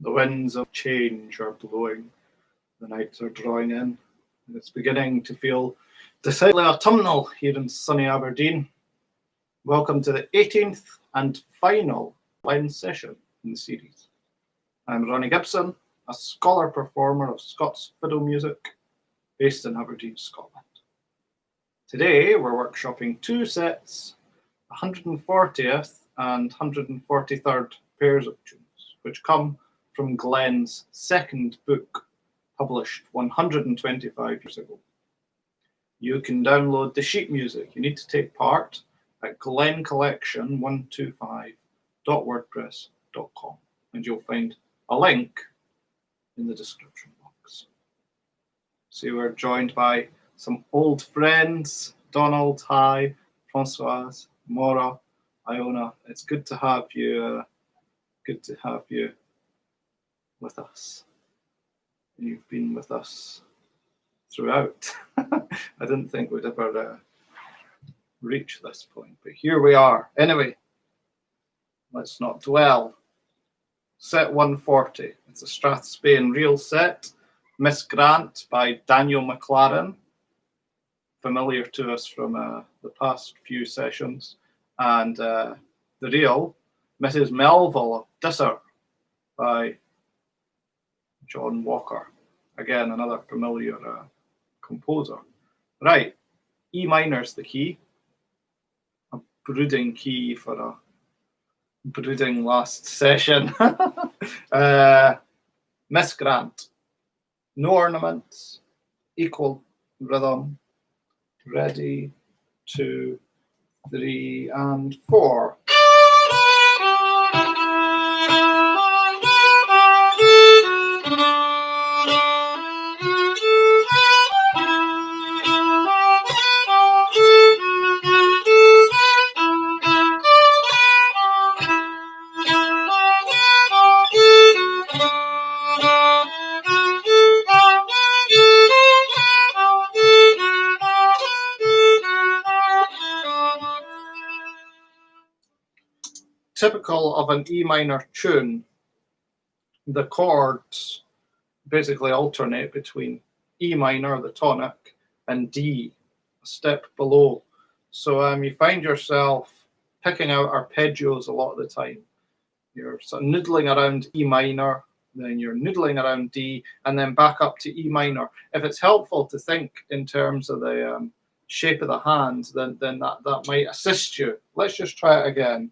The winds of change are blowing, the nights are drawing in, and it's beginning to feel decidedly autumnal here in sunny Aberdeen. Welcome to the 18th and final line session in the series. I'm Ronnie Gibson, a scholar performer of Scots fiddle music based in Aberdeen, Scotland. Today we're workshopping two sets, 140th and 143rd pairs of tunes, which come from Glen's second book, published 125 years ago. You can download the sheet music you need to take part at Glen Collection 125.wordpress.com, and you'll find a link in the description box. So we're joined by some old friends, Donald, hi, Francoise, Maura, Iona. It's good to have you. With us. You've been with us throughout. I didn't think we'd ever reach this point, but here we are. Anyway, let's not dwell. Set 140. It's a Strathspey reel set. Miss Grant by Daniel McLaren, familiar to us from the past few sessions, and the reel, Mrs. Melvill of Dysart by John Walker. Again, another familiar composer. Right, E minor's the key. A brooding key for a brooding last session. Miss Grant. No ornaments, equal rhythm. Ready, 2, 3, and 4. Typical of an E minor tune, the chords basically alternate between E minor, the tonic, and D, a step below. So you find yourself picking out arpeggios a lot of the time. You're sort of noodling around E minor, then you're noodling around D, and then back up to E minor. If it's helpful to think in terms of the shape of the hand, then that might assist you. Let's just try it again.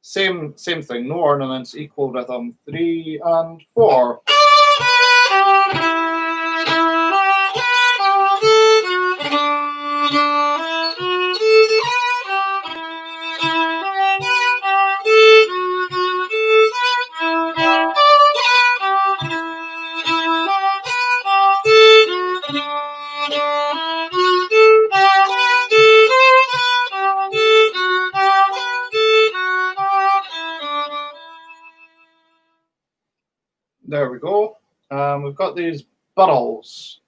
Same thing, no ornaments, equal rhythm, 3 and 4. There we go. We've got these burls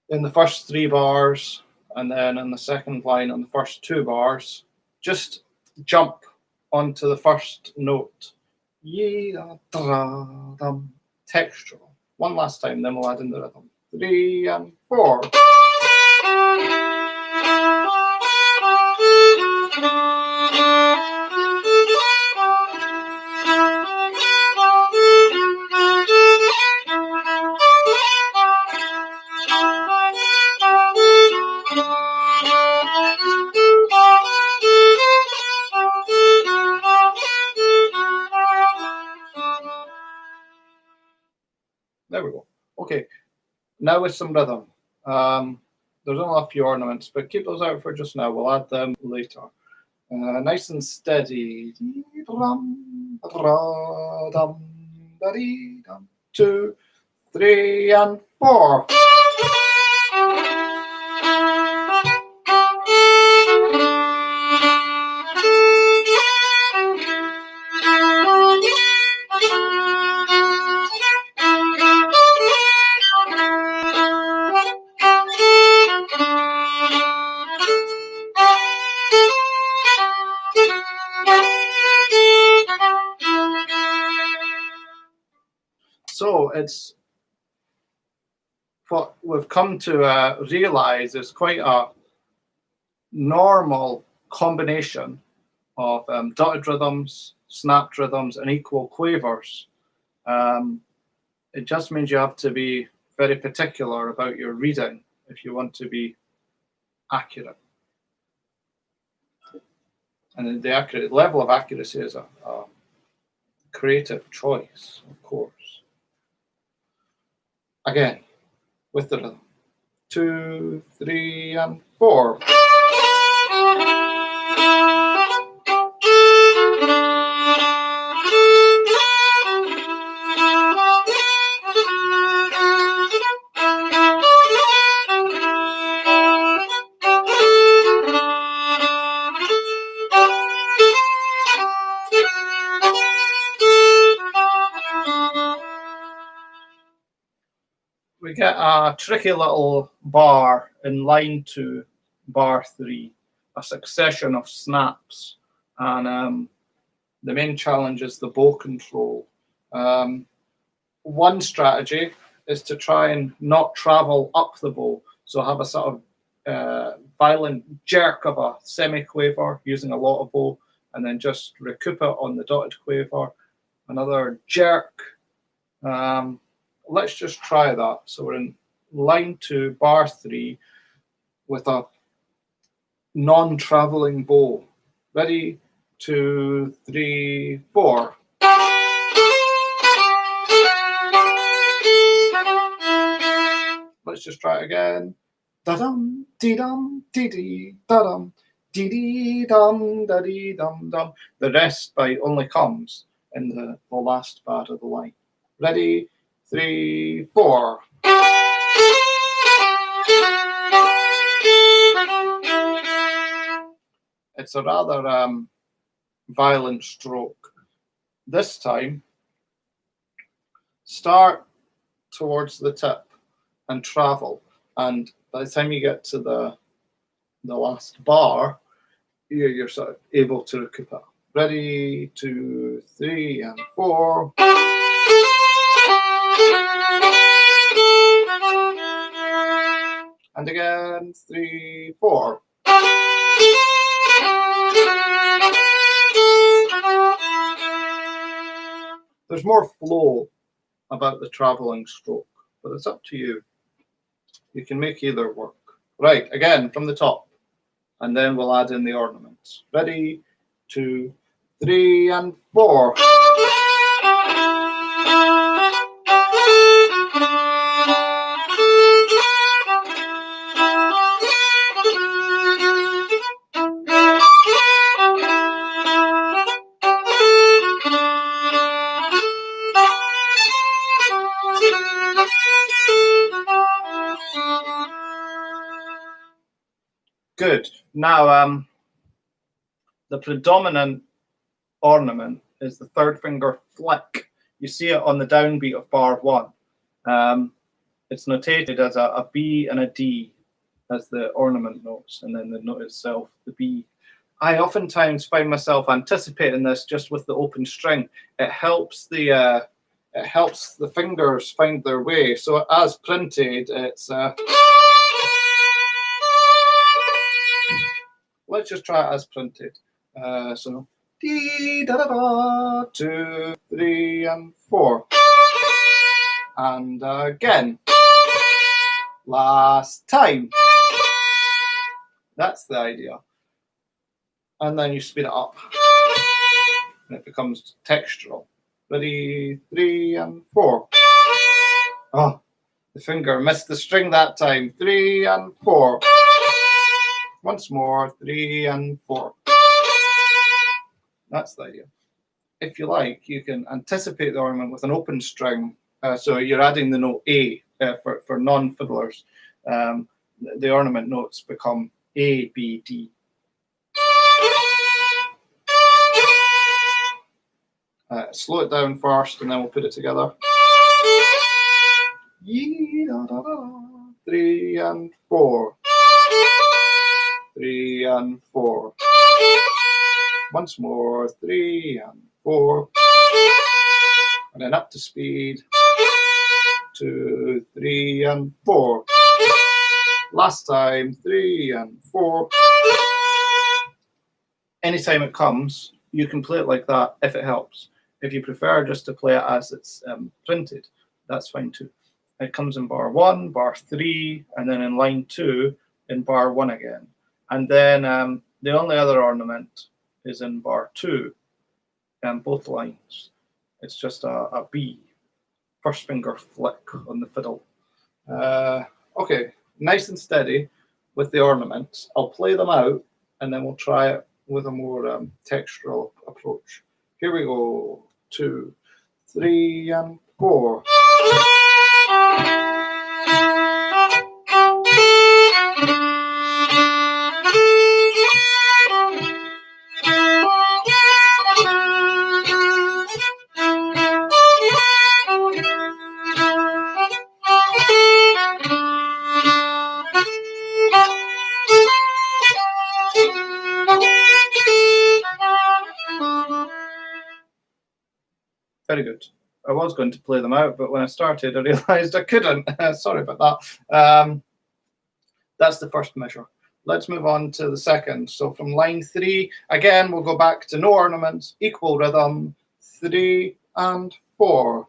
in the first 3 bars, and then in the second line on the first 2 bars. Just jump onto the first note. Textural. One last time, then we'll add in the rhythm. 3 and 4. There we go. Okay, now with some rhythm. There's only a few ornaments, but keep those out for just now. We'll add them later. Nice and steady. 2, 3, and 4. So it's what we've come to realize is quite a normal combination of dotted rhythms, snapped rhythms, and equal quavers. It just means you have to be very particular about your reading if you want to be accurate. And the accurate level of accuracy is a creative choice, of course. Again, with the rhythm. 2, 3, and 4. We get a tricky little bar in line 2, bar 3, a succession of snaps, and the main challenge is the bow control. One strategy is to try and not travel up the bow, so have a sort of violent jerk of a semi-quaver using a lot of bow, and then just recoup it on the dotted quaver. Another jerk. Let's just try that. So we're in line 2, bar 3, with a non-traveling bow. Ready? 2, 3, 4. Let's just try it again. Da-dum, dee-dum, dee-dee, da-dum, dee-dee-dum, da-dee-dum-dum. The rest bite only comes in the last bar of the line. Ready? 3, 4. It's a rather violent stroke. This time, start towards the tip and travel. And by the time you get to the last bar, you're sort of able to recoup it. Ready? 2, 3, and 4. And again, 3, 4. There's more flow about the traveling stroke, but it's up to you. You can make either work. Right, again, from the top. And then we'll add in the ornaments. Ready? 2, 3, and 4. Good. Now, the predominant ornament is the third finger flick. You see it on the downbeat of bar 1. It's notated as a B and a D as the ornament notes, and then the note itself, the B. I oftentimes find myself anticipating this just with the open string. It helps the fingers find their way. So as printed, it's let's just try it as printed. So dee da da da, 2, 3, and 4. And again. Last time. That's the idea. And then you speed it up. And it becomes textural. Ready? 3, and 4. Oh, the finger missed the string that time. 3, and 4. Once more, 3, and 4. That's the idea. If you like, you can anticipate the ornament with an open string. So you're adding the note A for non-fiddlers. The ornament notes become A, B, D. Slow it down first, and then we'll put it together. 3, and 4. 3, and 4. Once more, 3, and 4. And then up to speed. 2, 3, and 4. Last time, 3 and 4. Anytime it comes, you can play it like that if it helps. If you prefer just to play it as it's printed, that's fine too. It comes in bar 1, bar 3, and then in line 2 in bar 1 again. And then the only other ornament is in bar 2, both lines. It's just a B, first finger flick on the fiddle. Okay, nice and steady with the ornaments. I'll play them out and then we'll try it with a more textural approach. Here we go. 2, 3, and 4. Very good. I was going to play them out, but when I started, I realized I couldn't. Sorry about that. That's the first measure. Let's move on to the second. So from line 3, again, we'll go back to no ornaments, equal rhythm, 3 and 4.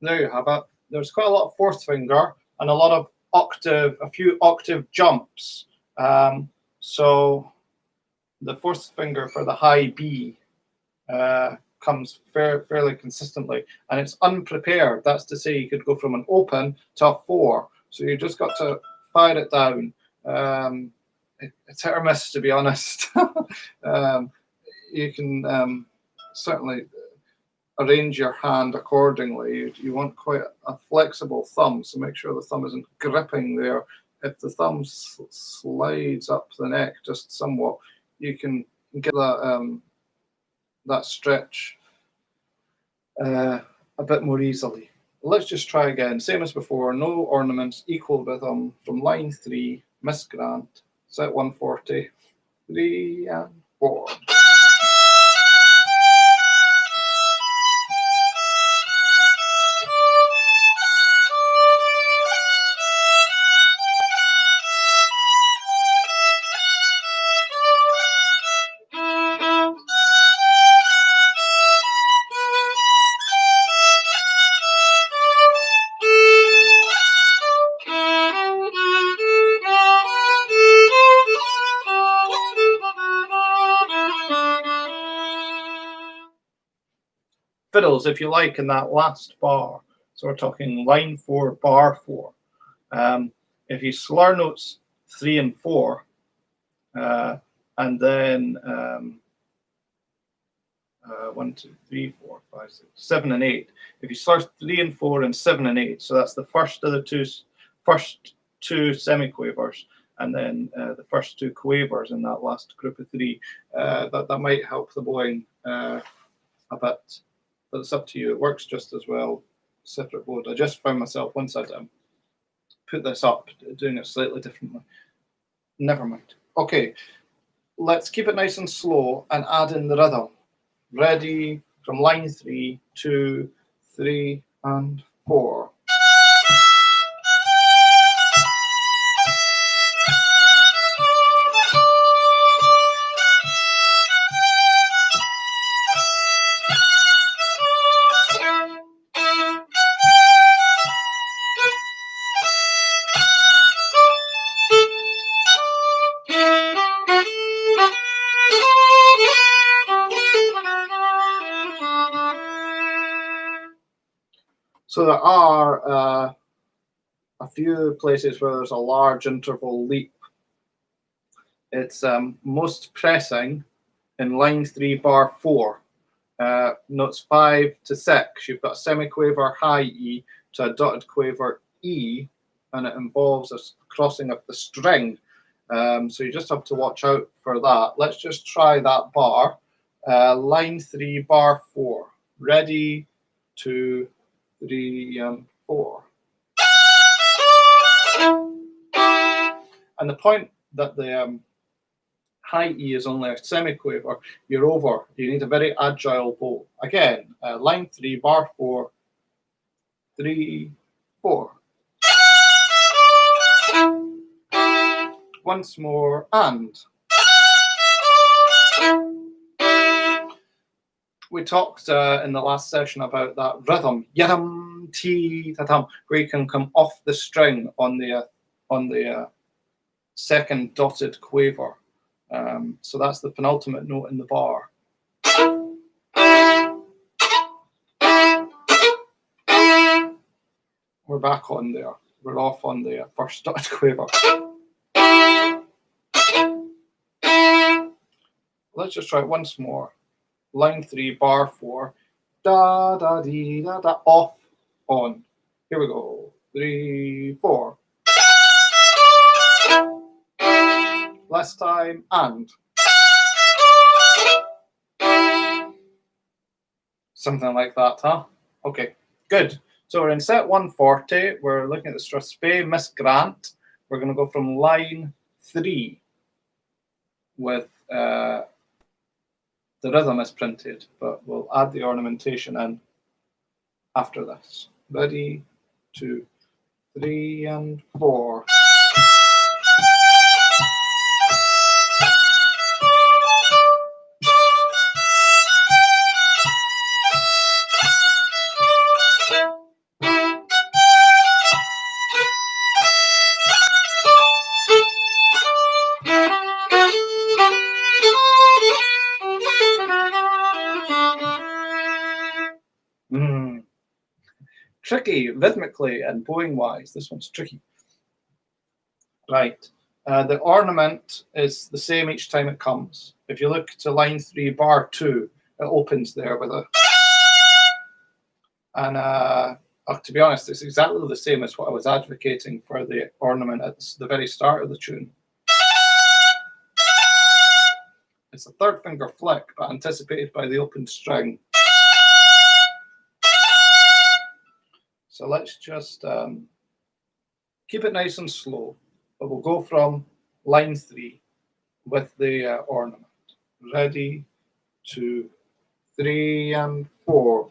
There you have it. There's quite a lot of fourth finger and a few octave jumps. So the fourth finger for the high B comes fairly consistently, and it's unprepared. That's to say, you could go from an open to a 4. So you just got to fire it down. It's hit or miss, to be honest. You can certainly arrange your hand accordingly. You want quite a flexible thumb, so make sure the thumb isn't gripping there. If the thumb slides up the neck just somewhat, you can get that stretch a bit more easily. Let's just try again, same as before, no ornaments, equal rhythm from line 3, Miss Grant, set 140, 3 and 4. Fiddles, if you like, in that last bar. So we're talking line 4, bar 4. If you slur notes 3 and 4, and then 1, 2, 3, 4, 5, 6, 7, and 8. If you slur 3 and 4 and 7 and 8, so that's the first of the first two semiquavers, and then the first 2 quavers in that last group of 3. That might help the bowing a bit. But it's up to you. It works just as well, separate board. I just found myself, once I'd put this up, doing it slightly differently. Never mind. Okay, let's keep it nice and slow and add in the rhythm. Ready, from line 3, 2, 3, and 4. So there are a few places where there's a large interval leap. It's most pressing in line 3, bar 4. Notes 5 to 6. You've got a semiquaver high E to a dotted quaver E, and it involves a crossing of the string. So you just have to watch out for that. Let's just try that bar. Line 3, bar 4. Ready, 2, 3, and 4. And the point that the high E is only a semiquaver, you're over. You need a very agile bow. Again, line 3, bar 4, 3, 4. Once more, and. We talked in the last session about that rhythm, yadam ti tatam, where you can come off the string on the second dotted quaver. So that's the penultimate note in the bar. We're back on there. We're off on the first dotted quaver. Let's just try it once more. Line 3, bar 4. Da da dee da da. Off, on. Here we go. 3, 4. Last time, and. Something like that, huh? Okay, good. So we're in set 140. We're looking at the strathspey, Miss Grant. We're going to go from line 3 with the rhythm is printed, but we'll add the ornamentation in after this. Ready, 2, 3, and 4. Tricky, rhythmically and bowing wise. This one's tricky. Right. The ornament is the same each time it comes. If you look to line 3, bar 2, it opens there with a. And to be honest, it's exactly the same as what I was advocating for the ornament at the very start of the tune. It's a third finger flick, but anticipated by the open string. So let's just keep it nice and slow, but we'll go from line 3 with the ornament. Ready, 2, 3, and 4.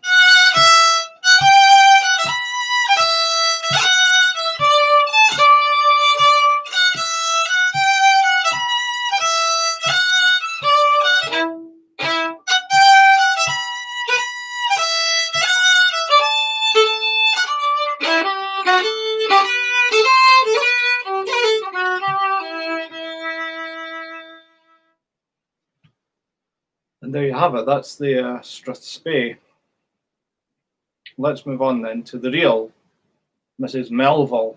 And there you have it. That's the strathspey. Let's move on then to the real Mrs. Melvill.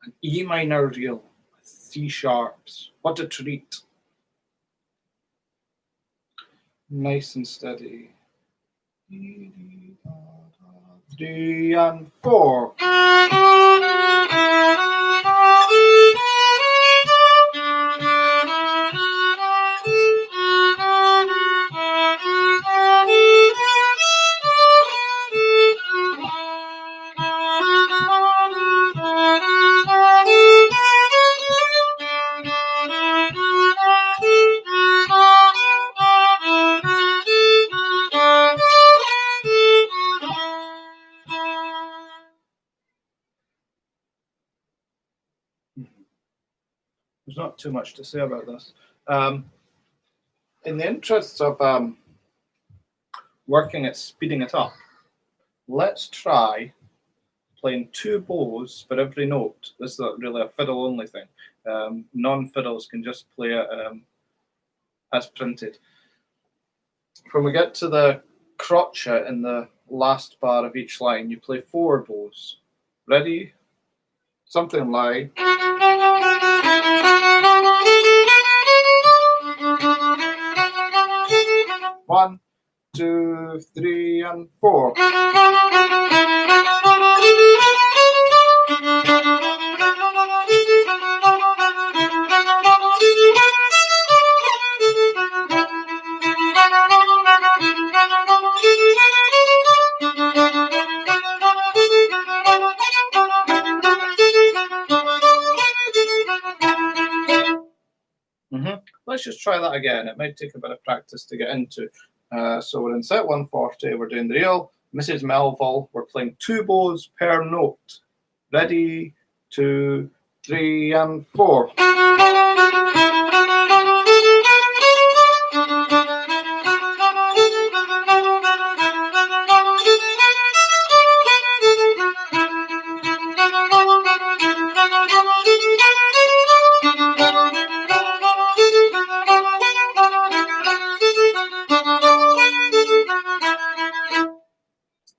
An E minor reel with C sharps. What a treat. Nice and steady. 3 and 4. There's not too much to say about this. In the interests of working at speeding it up, let's try playing 2 bows for every note. This is really a fiddle only thing. Non-fiddles can just play it as printed. When we get to the crotchet in the last bar of each line, you play 4 bows. Ready? Something like. 2, 3, and 4. Let's just try that again. It might take a bit of practice to get into. So we're in set 140. We're doing the real Mrs. Melvill. We're playing 2 bows per note. Ready, 2, 3, and 4.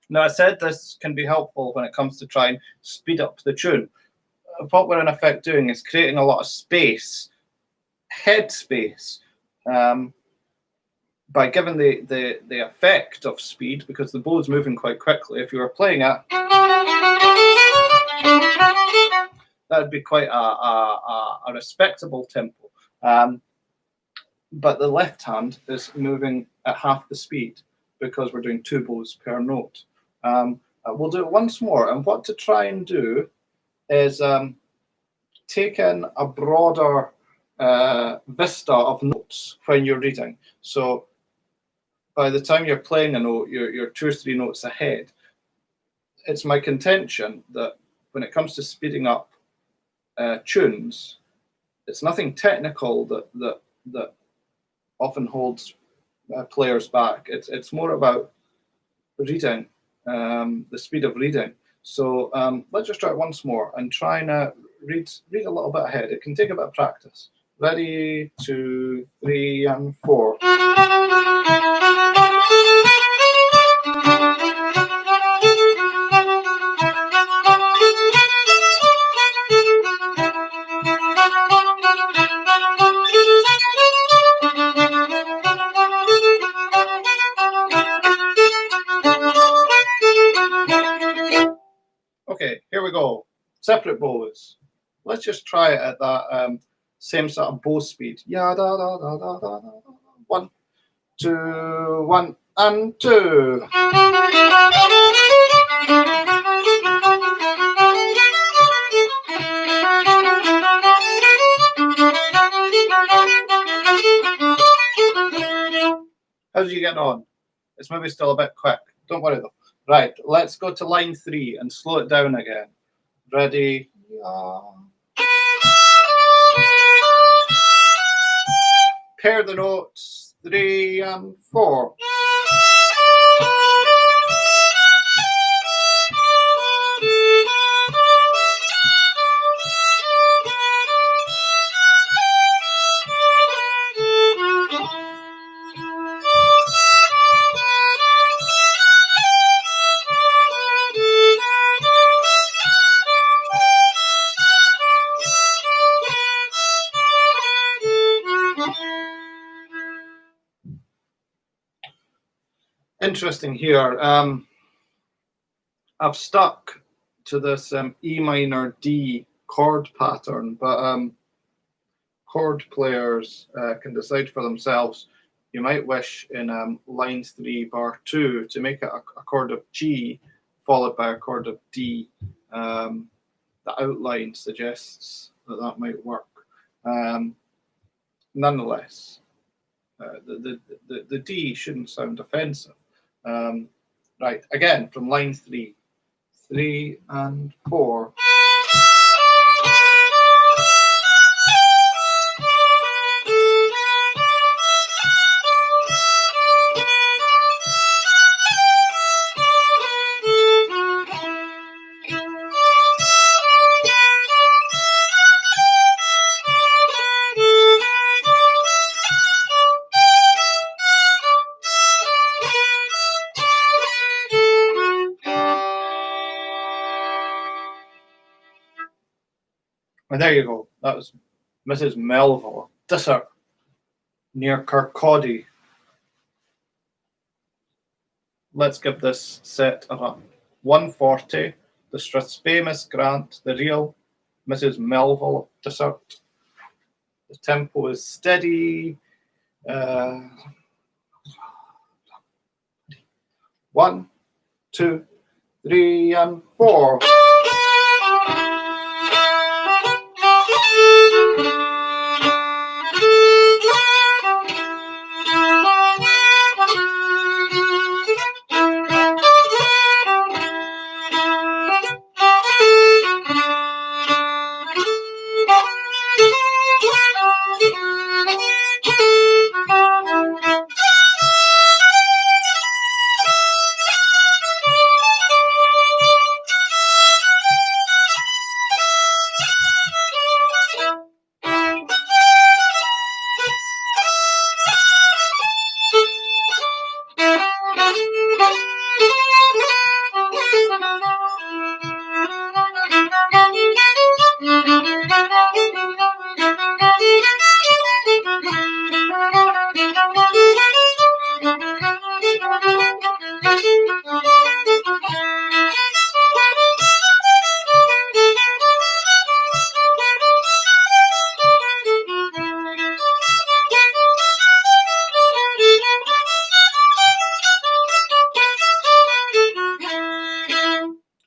Now, I said this can be helpful when it comes to trying to speed up the tune. What we're in effect doing is creating a lot of space, head space, by giving the effect of speed, because the bow's moving quite quickly. If you were playing it, that would be quite a respectable tempo. But the left hand is moving at half the speed because we're doing 2 bows per note. We'll do it once more, and what to try and do is take in a broader vista of notes when you're reading. So by the time you're playing a note, you're 2 or 3 notes ahead. It's my contention that when it comes to speeding up tunes, it's nothing technical that often holds players back. It's more about reading, the speed of reading. So let's just try it once more and try and read a little bit ahead. It can take a bit of practice. Ready, 2, 3, and 4. Okay, here we go. Separate bows. Let's just try it at that same sort of bow speed. Yeah, da da da da da da. 1, 2, 1, and 2. How's you getting on? It's maybe still a bit quick. Don't worry though. Right, let's go to line 3 and slow it down again. Ready? Yeah. Pair the notes, 3 and 4. Interesting here. I've stuck to this E minor D chord pattern, but chord players can decide for themselves. You might wish in line 3 bar 2 to make it a chord of G followed by a chord of D. The outline suggests that might work. Nonetheless, the D shouldn't sound offensive. Right, again from line 3, 3 and 4. And there you go. That was Mrs. Melvill, Dysart, near Kirkcaldy. let's give this set a run. 140, the Strathspey Miss Grant, the real Mrs. Melvill of Dysart. The tempo is steady. 1, 2, 3, and 4.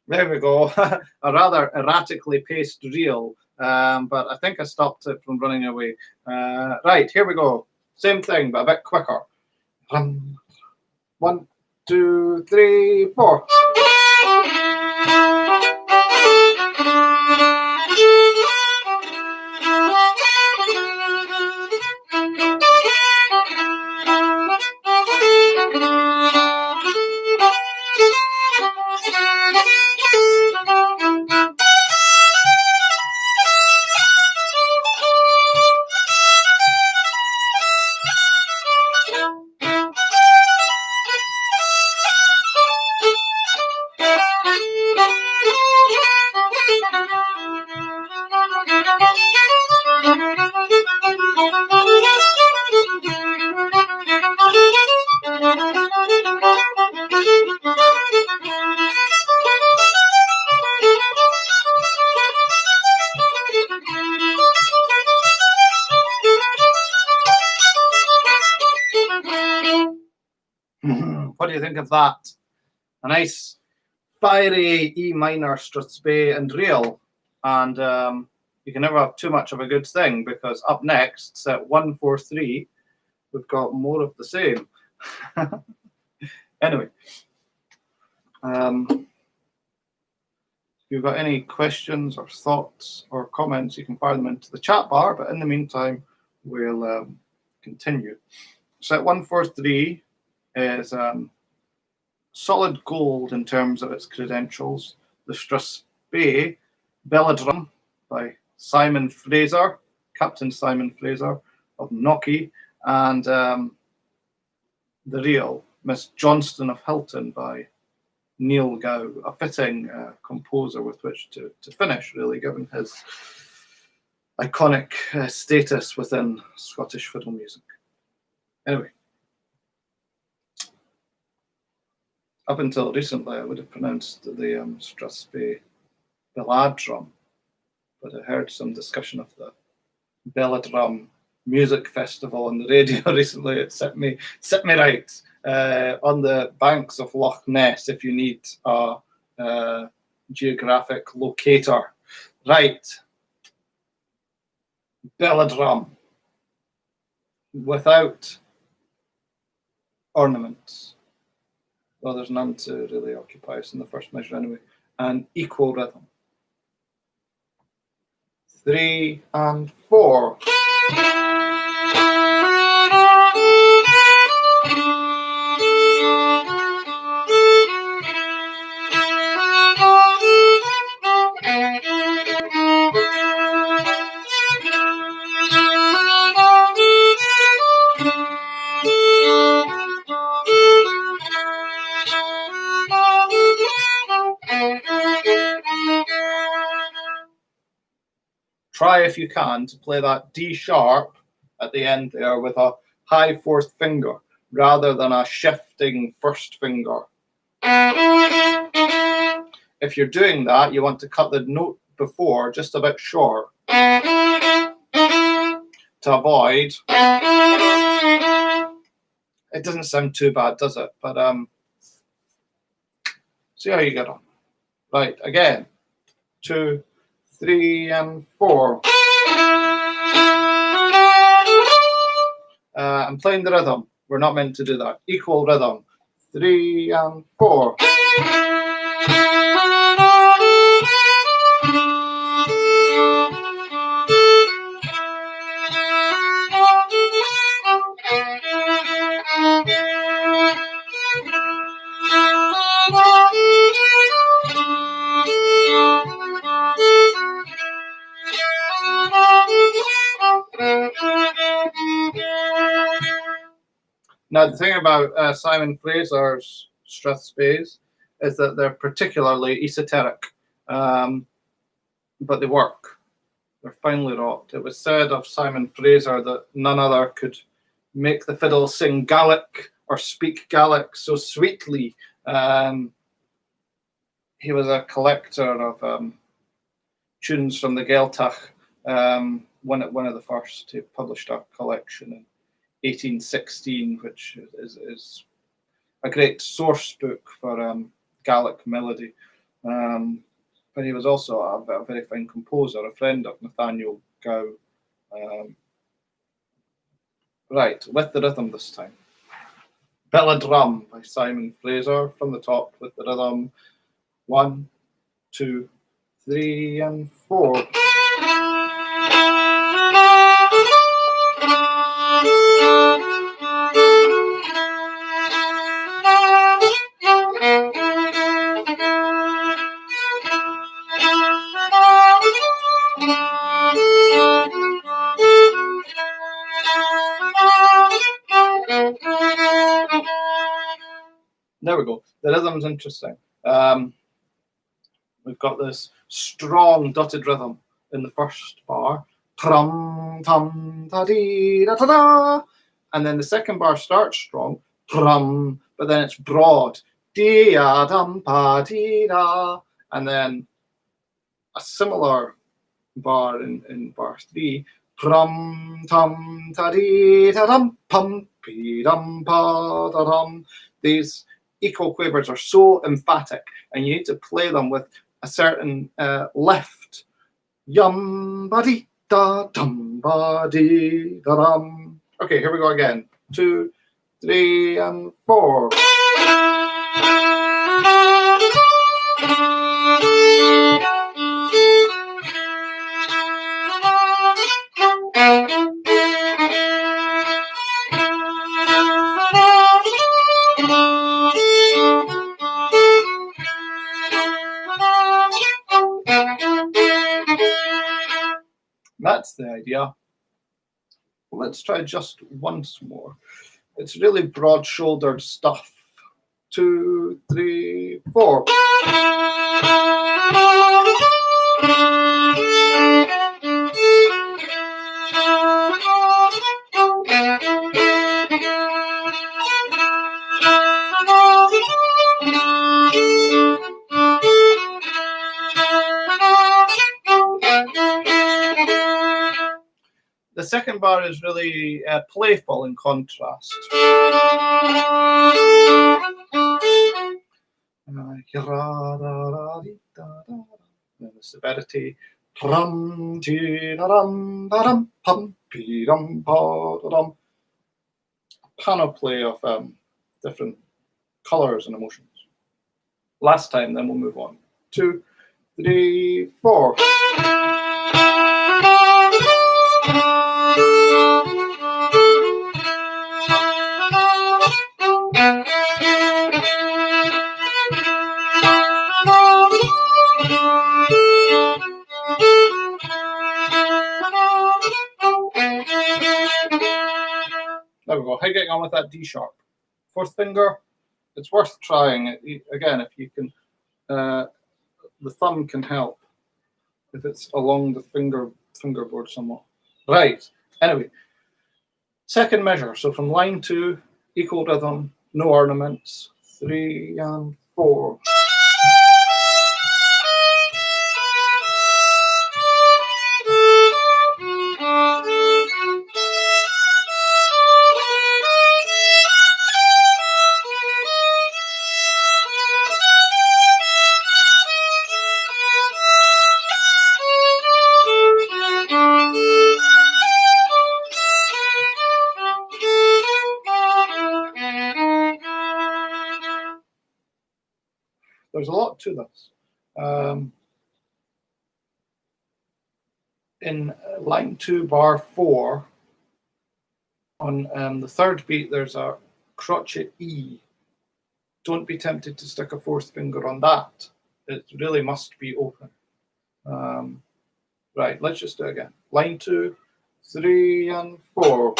There we go. A rather erratically paced reel, but I think I stopped it from running away. Right, here we go. Same thing, but a bit quicker. 1, 2, 3, 4. What do you think of that? A nice fiery E minor Strathspey and reel, and you can never have too much of a good thing, because up next, set 143, we've got more of the same. Anyway, if you've got any questions or thoughts or comments, you can fire them into the chat bar, but in the meantime, we'll continue. Set 143 is solid gold in terms of its credentials. The Strathspey Belladrum by Simon Fraser, Captain Simon Fraser of Knocky, and the reel, Miss Johnston of Hilton by Neil Gow, a fitting composer with which to finish, really, given his iconic status within Scottish fiddle music. Anyway, up until recently, I would have pronounced the Strathspey Belladrum, but I heard some discussion of the Belladrum Music Festival on the radio recently. It set me right. On the banks of Loch Ness, if you need a geographic locator. Right. Belladrum. Without ornaments. Well, there's none to really occupy us in the first measure anyway. And equal rhythm. 3 and 4. Try, if you can, to play that D sharp at the end there with a high fourth finger rather than a shifting first finger If you're doing that, you want to cut the note before just a bit short to avoid. It doesn't sound too bad, does it? But see how you get on. Right, again. 2, 3, and 4. I'm playing the rhythm. We're not meant to do that. Equal rhythm. 3 and 4. Now, the thing about Simon Fraser's Strathspeys is that they're particularly esoteric, but they work. They're finely wrought. It was said of Simon Fraser that none other could make the fiddle sing Gaelic or speak Gaelic so sweetly. He was a collector of tunes from the Gaeltach, one of the first. He published a collection in 1816, which is a great source book for Gaelic melody. But he was also a very fine composer, a friend of Nathaniel Gow. Right, with the rhythm this time. Belladrum by Simon Fraser from the top with the rhythm. 1, 2, 3, and 4. There we go. The rhythm's interesting. We've got this strong dotted rhythm in the first bar. Trum, tum, ta dee, da, ta, da. And then the second bar starts strong. Trum, but then it's broad. Dee, ya, dum, pa, dee, da. And then a similar bar in bar 3. Trum, tum, ta, dee, ta, dum, pum, pee, dum, pa, da, dum. These equal quavers are so emphatic, and you need to play them with a certain lift. Yum ba dee da dum ba dee da dum. Okay, here we go again. 2, 3, and 4. That's the idea. Let's try just once more. It's really broad-shouldered stuff. 2, 3, 4. The second bar is really playful in contrast. Then the severity. Panoply of different colours and emotions. Last time, then we'll move on. 2, 3, 4. There we go. How are you getting on with that D sharp? Fourth finger, it's worth trying. Again, if you can, the thumb can help if it's along the fingerboard somewhat. Right. Anyway, second measure. So from line 2, equal rhythm, no ornaments. 3 and 4. There's a lot to this. In line 2, bar 4, on the third beat, there's a crotchet E. Don't be tempted to stick a fourth finger on that. It really must be open. Right, let's just do it again. Line 2, 3, and 4.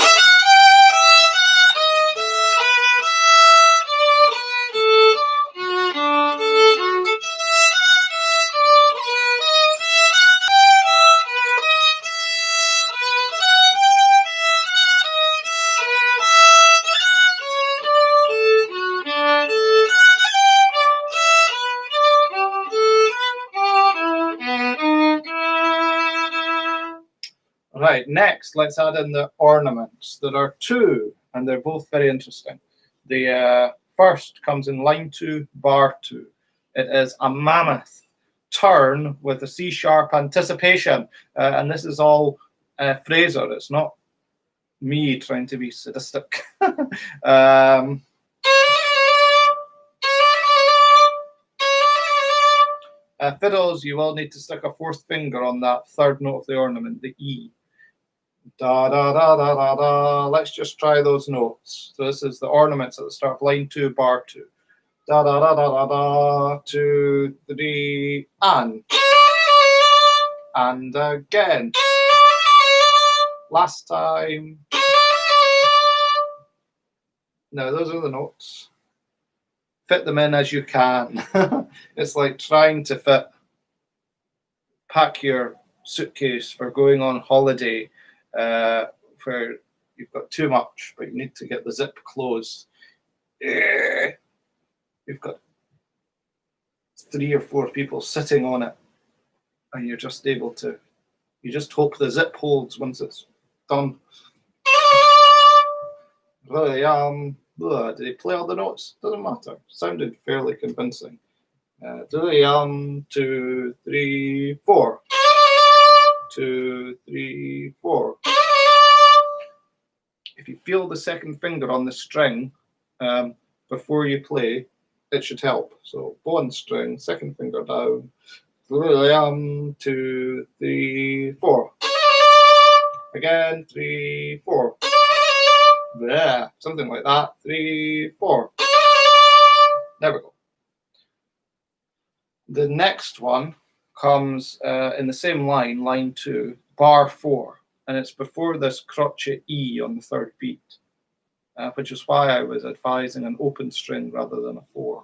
Right, next, let's add in the ornaments. There are 2, and they're both very interesting. The first comes in line 2, bar 2. It is a mammoth turn with a C-sharp anticipation. And this is all Fraser. It's not me trying to be sadistic. Fiddles, you will need to stick a fourth finger on that third note of the ornament, the E. Da da da da da da. Let's just try those notes. So this is the ornaments at the start of line 2, bar 2. Da da da da da da. 2, 3, and again. Last time. Now those are the notes. Fit them in as you can. It's like trying to pack your suitcase for going on holiday, where you've got too much, but you need to get the zip closed. You've got 3 or 4 people sitting on it, and you're just able to, you just hope the zip holds once it's done. Really, did they play all the notes? Doesn't matter. Sounded fairly convincing. 2, 3, 4. 2, 3, 4. If you feel the second finger on the string before you play, it should help. So bow on string, second finger down. 2, 3, 4. Again, 3, 4. Yeah, something like that. 3, 4. There we go. The next one comes in the same line, line 2, bar 4, and it's before this crotchet E on the third beat, which is why I was advising an open string rather than a 4.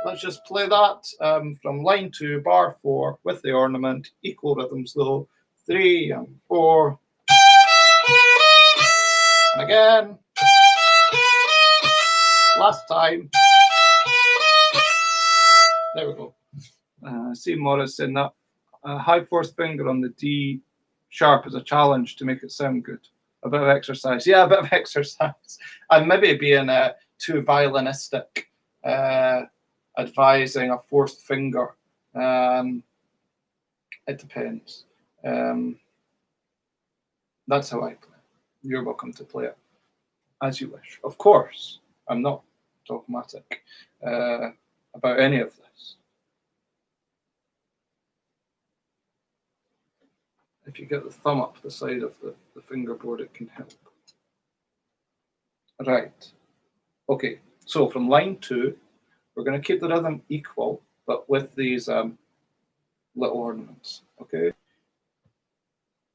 Let's just play that from line 2, bar 4, with the ornament, equal rhythms though, 3 and 4, and again. Last time. There we go. C. Morris saying that high fourth finger on the D sharp is a challenge to make it sound good. A bit of exercise. Yeah, a bit of exercise. And maybe being too violinistic, advising a fourth finger. It depends. That's how I play. You're welcome to play it as you wish. Of course, I'm not dogmatic about any of this. If you get the thumb up the side of the fingerboard, it can help. Right. Okay, so from line 2, we're going to keep the rhythm equal, but with these little ornaments. Okay.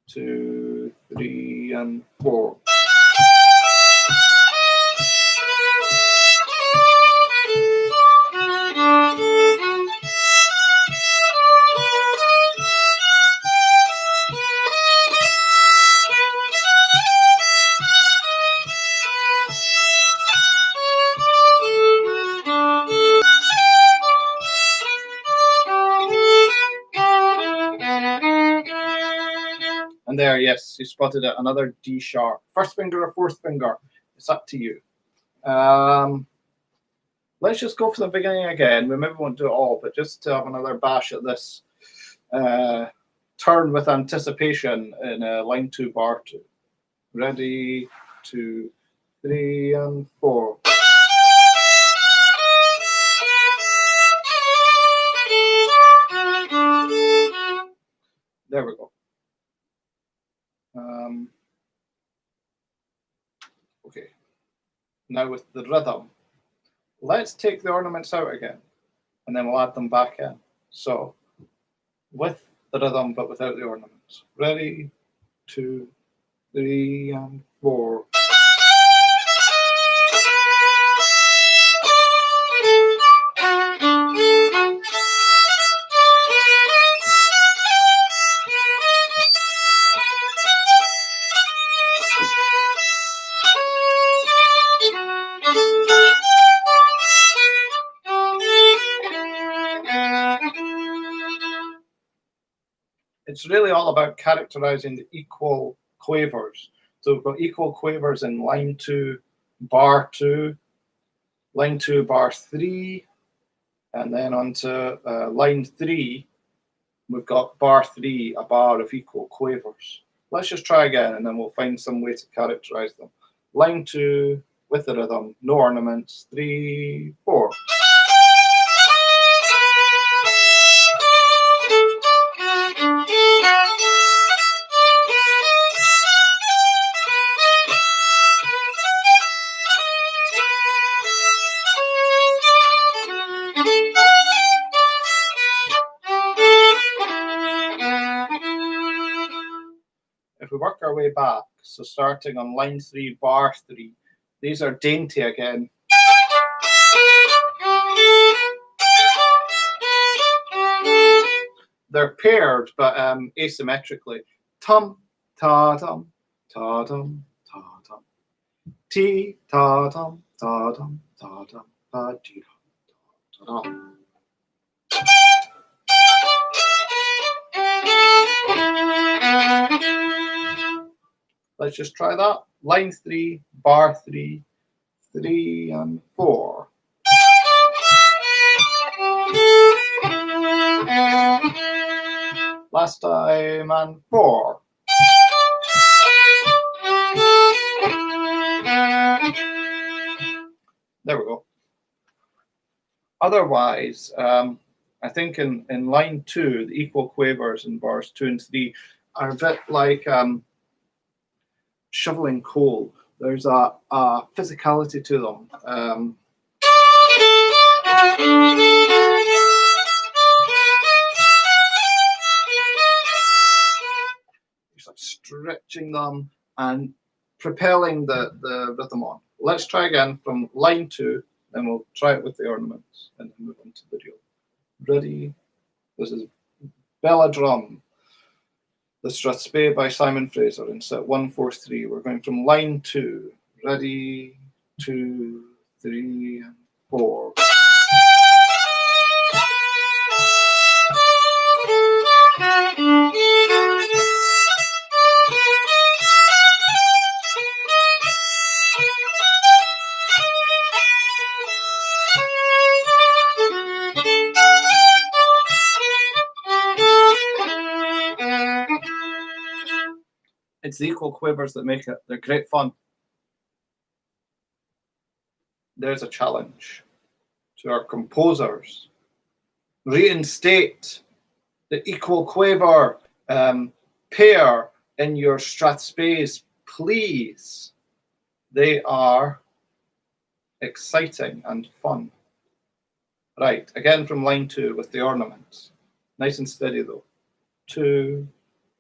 2, 3, and 4. And there, yes, you spotted it, another D sharp. First finger or fourth finger, it's up to you. Let's just go for the beginning again. We maybe won't do it all, but just to have another bash at this turn with anticipation in line 2, bar 2. Ready, 2, 3, and 4. There we go. Okay. Now with the rhythm, let's take the ornaments out again, and then we'll add them back in. So, with the rhythm, but without the ornaments. Ready, 2, 3, and 4. It's really all about characterizing the equal quavers. So we've got equal quavers in line 2, bar 2, line 2, bar 3, and then onto line 3, we've got bar 3, a bar of equal quavers. Let's just try again, and then we'll find some way to characterize them. Line 2 with the rhythm, no ornaments, 3, 4. If we work our way back, so starting on line 3, bar 3, these are dainty again. They're paired, but asymmetrically. Tum, ta tum, ta tum, ta tum. Ti, ta tum, ta tum, ta tum, ta ti ta tum. Let's just try that. Line 3, bar 3, 3 and 4. Last time, and 4. There we go. Otherwise, I think in line 2, the equal quavers in bars 2 and 3 are a bit like shoveling coal. There's a physicality to them. You're stretching them and propelling the rhythm on. Let's try again from line 2, then we'll try it with the ornaments and then move on to video. Ready? This is Belladrum, the Strathspey by Simon Fraser in set 143. We're going from line 2. Ready, 2, 3, and 4. It's the equal quavers that make it. They're great fun. There's a challenge to our composers. Reinstate the equal quaver pair in your Strathspeys, please. They are exciting and fun. Right, again from line 2 with the ornaments. Nice and steady though. 2,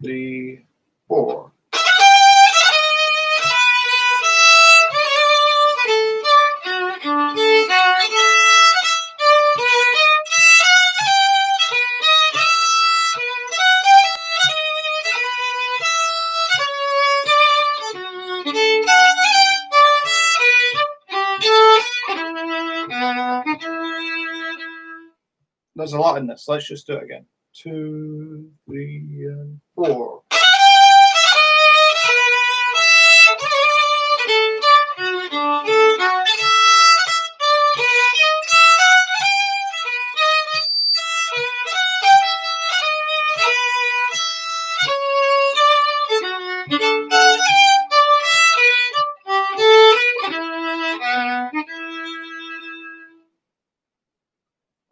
3, 4. There's a lot in this. Let's just do it again. 2, 3, and 4.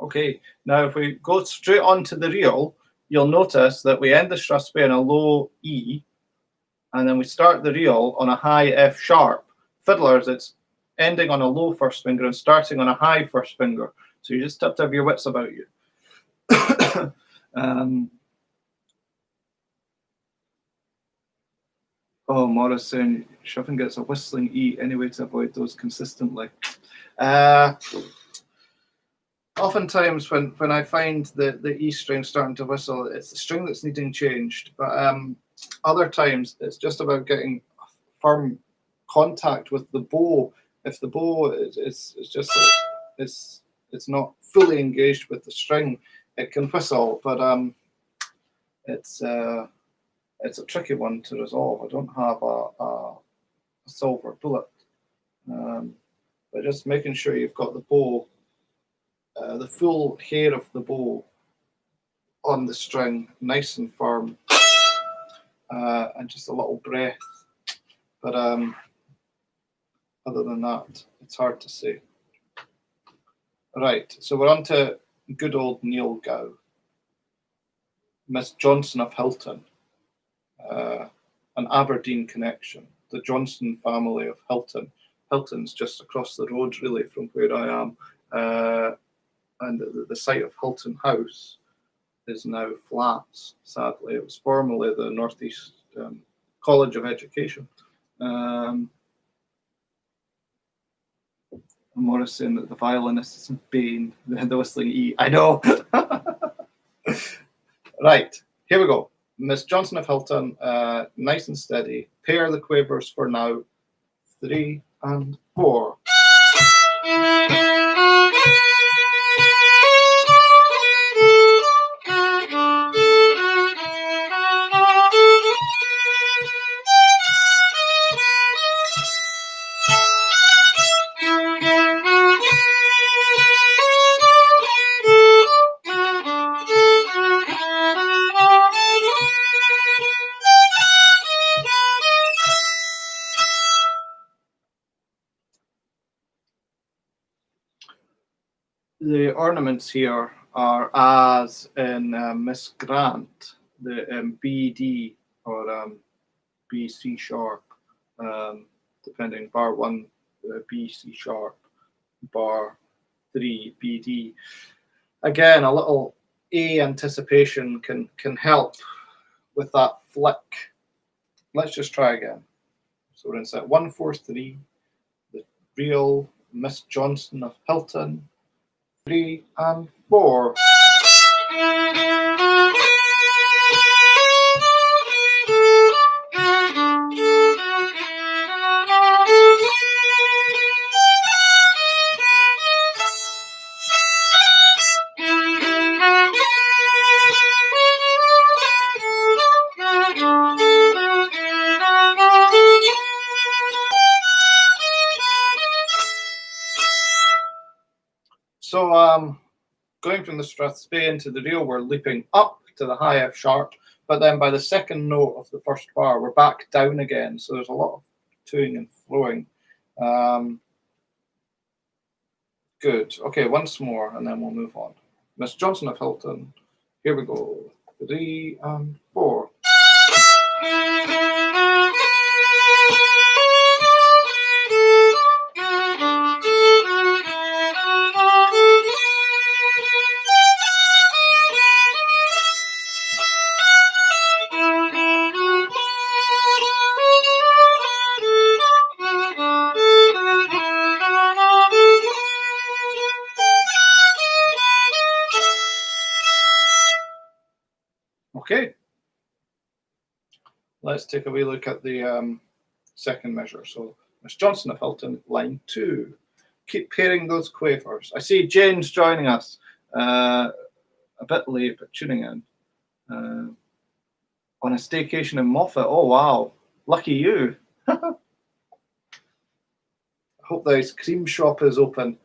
Okay, now if we go straight on to the reel, you'll notice that we end the strathspey in a low E, and then we start the reel on a high F sharp. Fiddlers, it's ending on a low first finger and starting on a high first finger. So you just have to have your wits about you. Oh, Morris saying Shuffin gets a whistling E anyway to avoid those consistently. Oftentimes when I find the E string starting to whistle, it's the string that's needing changed. But other times it's just about getting firm contact with the bow. If the bow is just like, it's not fully engaged with the string, it can whistle. But it's a tricky one to resolve. I don't have a silver bullet, but just making sure you've got the bow. The full hair of the bow on the string, nice and firm, and just a little breath. But other than that, it's hard to say. Right, so we're on to good old Neil Gow, Miss Johnston of Hilton, an Aberdeen connection, the Johnston family of Hilton. Hilton's just across the road, really, from where I am. And the site of Hilton House is now flats, sadly. It was formerly the North East College of Education. Morris saying that the violinist is Bane, the whistling E. I know. Right, here we go. Miss Johnston of Hilton, nice and steady. Pair the quavers for now. 3 and 4. The ornaments here are as in Miss Grant, the BD or B C sharp, depending. Bar 1 B C sharp, bar 3 BD. Again, a little A anticipation can help with that flick. Let's just try again. So we're in set 1 4 3. The real Miss Johnston of Hilton. 3 and 4. So going from the strathspey into the reel, we're leaping up to the high F sharp, but then by the second note of the first bar, we're back down again. So there's a lot of toing and flowing. Good. Okay, once more, and then we'll move on. Miss Johnston of Hilton. Here we go. 3 and 4. Okay, let's take a wee look at the second measure. So Miss Johnston of Hilton, line 2. Keep pairing those quavers. I see Jane's joining us a bit late, but tuning in on a staycation in Moffat. Oh wow, lucky you. I hope the ice cream shop is open.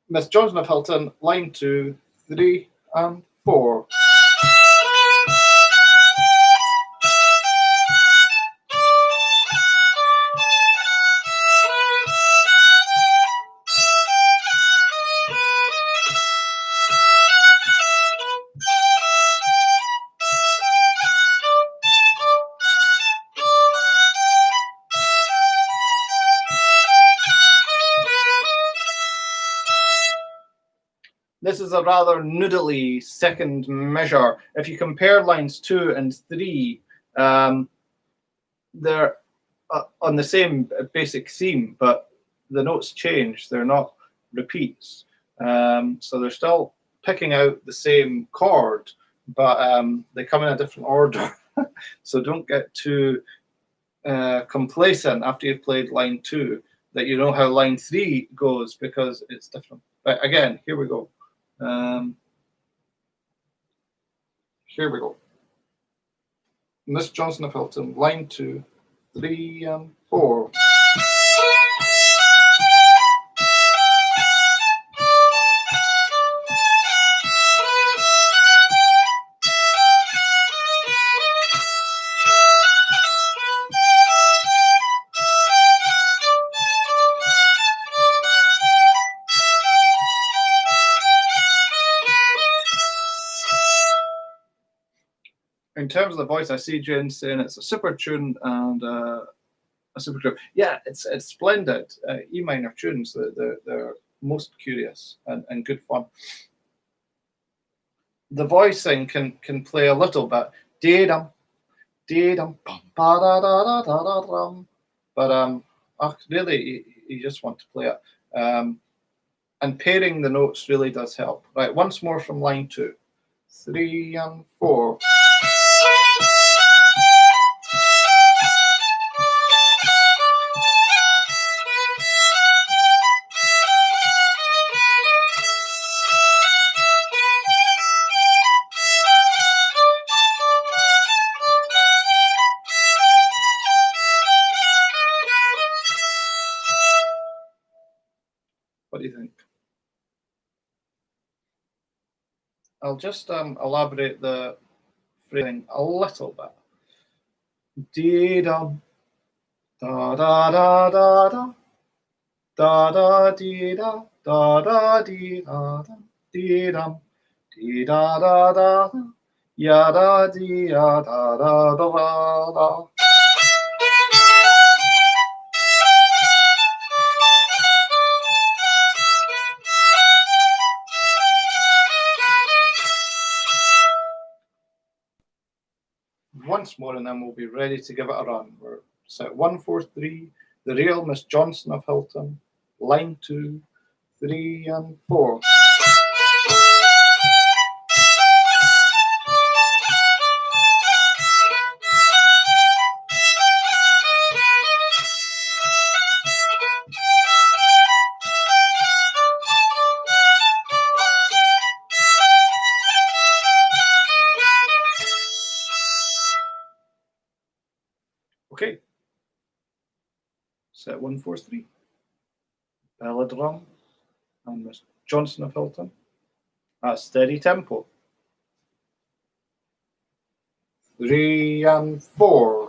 Miss Johnston of Hilton, line 2, 3 and 4. this is a rather noodly second measure. If you compare lines 2 and 3, they're on the same basic theme, but the notes change. They're not repeats. So they're still picking out the same chord, but they come in a different order. So don't get too complacent after you've played line 2 that you know how line 3 goes, because it's different. But again, here we go. Here we go. Miss Johnston of Hilton, line 2, 3 and 4. In terms of the voice, I see Jane saying it's a super tune and a super tune. Yeah, it's splendid. E minor tunes. They're most curious and good fun. The voicing can play a little bit. Dee-dum, dee-dum, ba-da-da-da-da-da-dum. But really, you just want to play it. And pairing the notes really does help. Right, once more from line 2. 3 and 4. What do you think? I'll just elaborate the phrasing a little bit. Dee-dum, da-da-da-da-da, da-da-dee-da, da-da-dee-da-da, dee-dum, dee-da-da-da, ya-da-dee-ya-da-da-da-da-da. Once more, and then we'll be ready to give it a run. We're set 1, 4, 3. The real Miss Johnston of Hilton, line 2, 3 and 4. Okay. Set 1, 4, 3. Belladrum and Miss Johnston of Hilton at steady tempo. 3 and 4.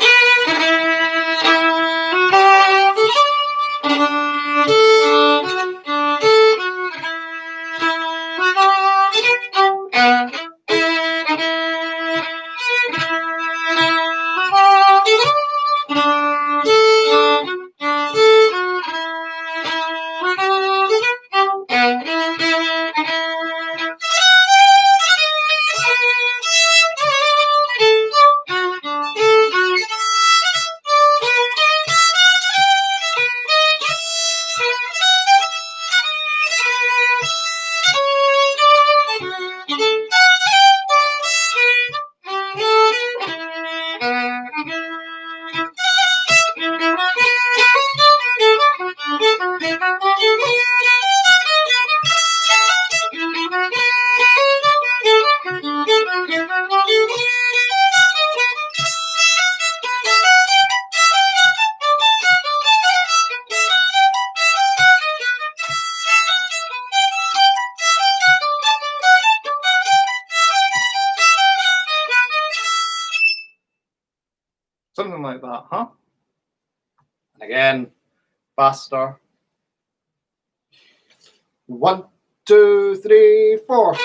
Something like that, huh? And again, faster. 1, 2, 3, 4.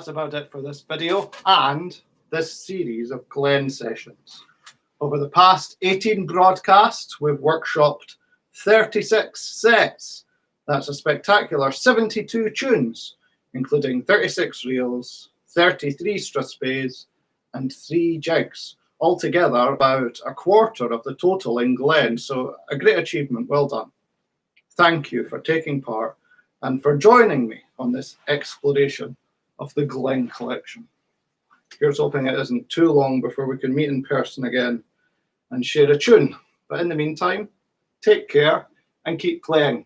that's about it for this video and this series of Glen sessions. Over the past 18 broadcasts, we've workshopped 36 sets. That's a spectacular 72 tunes, including 36 reels, 33 strathspeys, and 3 jigs. Altogether, about a quarter of the total in Glen, so a great achievement, well done. Thank you for taking part and for joining me on this exploration of the Glen Collection. Here's hoping it isn't too long before we can meet in person again and share a tune. But in the meantime, take care and keep playing.